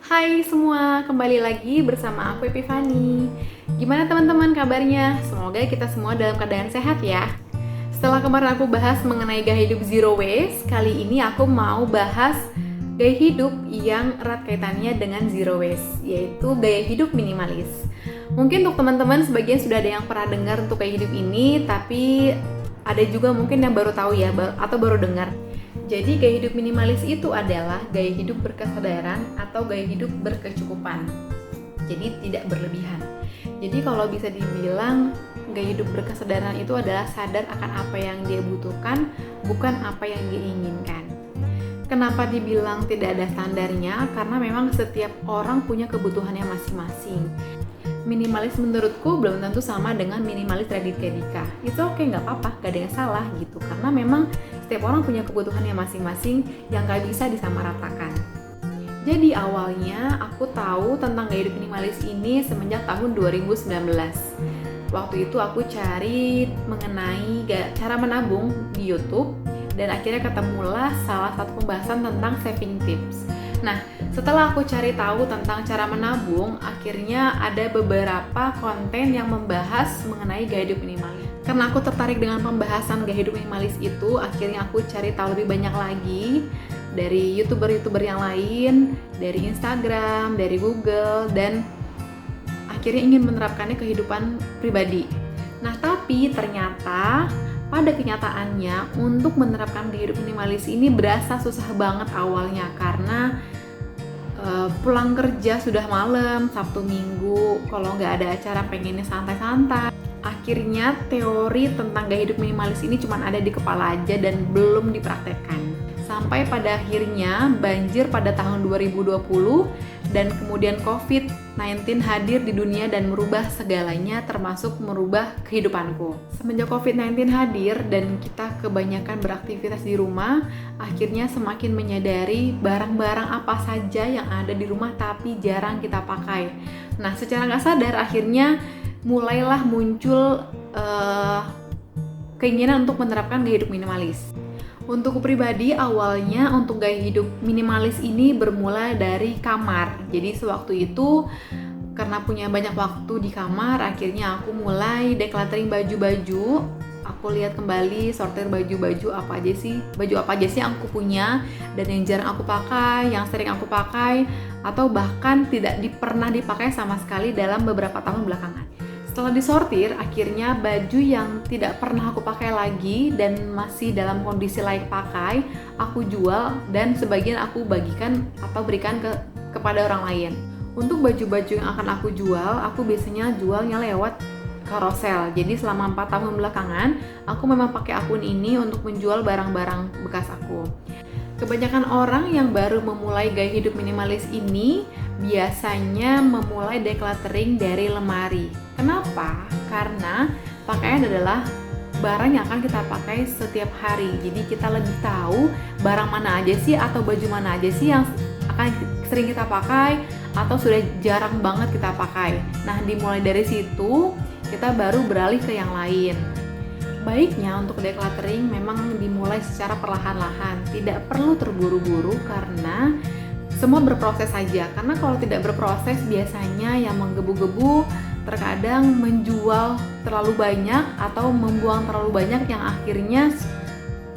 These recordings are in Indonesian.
Hai semua, kembali lagi bersama aku Epifani. Gimana teman-teman kabarnya? Semoga kita semua dalam keadaan sehat ya. Setelah kemarin aku bahas mengenai gaya hidup zero waste, kali ini aku mau bahas gaya hidup yang erat kaitannya dengan zero waste, yaitu gaya hidup minimalis. Mungkin untuk teman-teman sebagian sudah ada yang pernah dengar untuk gaya hidup ini, tapi ada juga mungkin yang baru tahu ya, atau baru dengar. Jadi gaya hidup minimalis itu adalah gaya hidup berkesadaran atau gaya hidup berkecukupan. Jadi tidak berlebihan. Jadi kalau bisa dibilang gaya hidup berkesadaran itu adalah sadar akan apa yang dia butuhkan, bukan apa yang dia inginkan. Kenapa dibilang tidak ada standarnya? Karena memang setiap orang punya kebutuhannya masing-masing. Minimalis menurutku belum tentu sama dengan minimalis Raditya Dika. Itu oke, nggak apa-apa, nggak ada yang salah gitu. Karena memang setiap orang punya kebutuhannya masing-masing yang nggak bisa disamaratakan. Jadi awalnya aku tahu tentang gaya hidup minimalis ini semenjak tahun 2019. Waktu itu aku cari mengenai cara menabung di YouTube dan akhirnya ketemulah salah satu pembahasan tentang saving tips. Nah, setelah aku cari tahu tentang cara menabung, akhirnya ada beberapa konten yang membahas mengenai gaya hidup minimalis. Karena aku tertarik dengan pembahasan gaya hidup minimalis itu, akhirnya aku cari tahu lebih banyak lagi dari YouTuber-YouTuber yang lain, dari Instagram, dari Google, dan akhirnya ingin menerapkannya ke kehidupan pribadi. Nah, tapi ternyata pada kenyataannya untuk menerapkan gaya hidup minimalis ini berasa susah banget awalnya karena pulang kerja sudah malam, Sabtu Minggu, kalau nggak ada acara pengennya santai-santai. Akhirnya teori tentang gaya hidup minimalis ini cuma ada di kepala aja dan belum dipraktekkan. Sampai pada akhirnya banjir pada tahun 2020 dan kemudian COVID-19 hadir di dunia dan merubah segalanya, termasuk merubah kehidupanku. Semenjak COVID-19 hadir dan kita kebanyakan beraktivitas di rumah, akhirnya semakin menyadari barang-barang apa saja yang ada di rumah tapi jarang kita pakai. Nah, secara nggak sadar akhirnya mulailah muncul keinginan untuk menerapkan gaya hidup minimalis. Untuk pribadi, awalnya untuk gaya hidup minimalis ini bermula dari kamar. Jadi sewaktu itu karena punya banyak waktu di kamar, akhirnya aku mulai decluttering baju-baju. Aku lihat kembali, sortir baju-baju apa aja sih yang aku punya dan yang jarang aku pakai, yang sering aku pakai, atau bahkan tidak pernah dipakai sama sekali dalam beberapa tahun belakangan. Setelah disortir, akhirnya baju yang tidak pernah aku pakai lagi dan masih dalam kondisi layak pakai, aku jual dan sebagian aku bagikan atau berikan kepada orang lain. Untuk baju-baju yang akan aku jual, aku biasanya jualnya lewat carousel. Jadi selama 4 tahun belakangan, aku memang pakai akun ini untuk menjual barang-barang bekas aku. Kebanyakan orang yang baru memulai gaya hidup minimalis ini biasanya memulai decluttering dari lemari. Kenapa? Karena pakaian adalah barang yang akan kita pakai setiap hari. Jadi kita lebih tahu barang mana aja sih atau baju mana aja sih yang akan sering kita pakai atau sudah jarang banget kita pakai. Nah, dimulai dari situ kita baru beralih ke yang lain. Baiknya untuk decluttering memang dimulai secara perlahan-lahan, tidak perlu terburu-buru karena semua berproses saja. Karena kalau tidak berproses biasanya yang menggebu-gebu terkadang menjual terlalu banyak atau membuang terlalu banyak yang akhirnya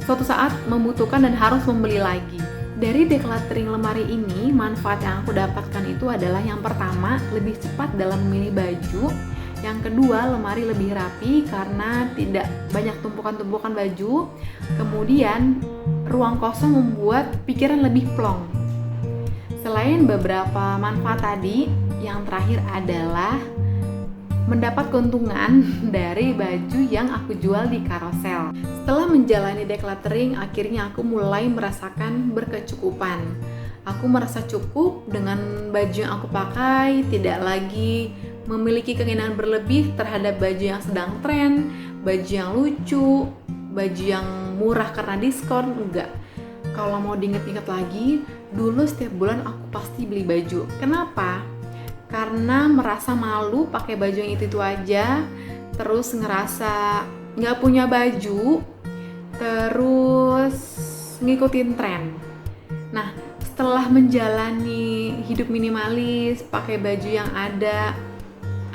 suatu saat membutuhkan dan harus membeli lagi. Dari decluttering lemari ini, manfaat yang aku dapatkan itu adalah yang pertama, lebih cepat dalam memilih baju. Yang kedua, lemari lebih rapi karena tidak banyak tumpukan-tumpukan baju. Kemudian, ruang kosong membuat pikiran lebih plong. Selain beberapa manfaat tadi, yang terakhir adalah mendapat keuntungan dari baju yang aku jual di carousel. Setelah menjalani decluttering, akhirnya aku mulai merasakan berkecukupan. Aku merasa cukup dengan baju yang aku pakai, tidak lagi memiliki keinginan berlebih terhadap baju yang sedang tren, baju yang lucu, baju yang murah karena diskon, enggak. Kalau mau diinget-inget lagi, dulu setiap bulan aku pasti beli baju. Kenapa? Karena merasa malu pakai baju yang itu aja, terus ngerasa nggak punya baju, terus ngikutin tren. Nah, setelah menjalani hidup minimalis, pakai baju yang ada,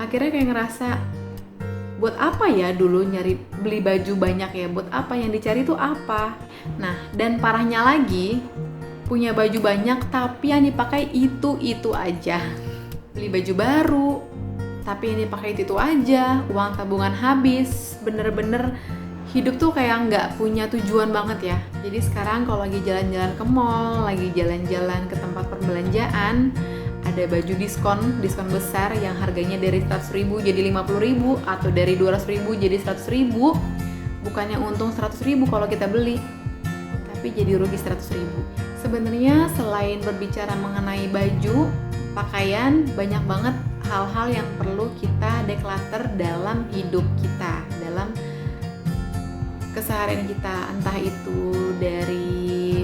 akhirnya kayak ngerasa, buat apa ya dulu beli baju banyak ya? Buat apa, yang dicari itu apa? Nah, dan parahnya lagi, punya baju banyak tapi yang dipakai itu aja. Beli baju baru, tapi yang dipakai itu aja. Uang tabungan habis, bener-bener hidup tuh kayak nggak punya tujuan banget ya. Jadi sekarang kalau lagi jalan-jalan ke mall, lagi jalan-jalan ke tempat perbelanjaan, ada baju diskon besar yang harganya dari 100.000 jadi 50.000 atau dari 200.000 jadi 100.000. Bukannya untung 100.000 kalau kita beli, tapi jadi rugi 100.000. Sebenarnya selain berbicara mengenai baju, pakaian, banyak banget hal-hal yang perlu kita declutter dalam hidup kita, dalam keseharian kita, entah itu dari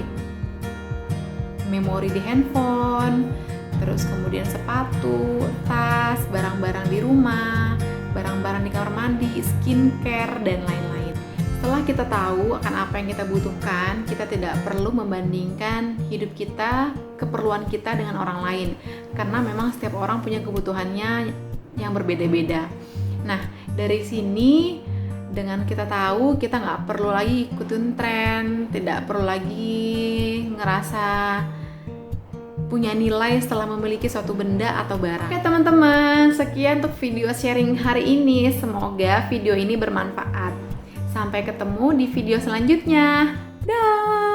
memori di handphone, terus kemudian sepatu, tas, barang-barang di rumah, barang-barang di kamar mandi, skincare, dan lain-lain. Setelah kita tahu akan apa yang kita butuhkan, kita tidak perlu membandingkan hidup kita, keperluan kita dengan orang lain, karena memang setiap orang punya kebutuhannya yang berbeda-beda. Nah, dari sini dengan kita tahu, kita nggak perlu lagi ikutin tren, tidak perlu lagi ngerasa punya nilai setelah memiliki suatu benda atau barang. Oke teman-teman, sekian untuk video sharing hari ini. Semoga video ini bermanfaat. Sampai ketemu di video selanjutnya. Dah.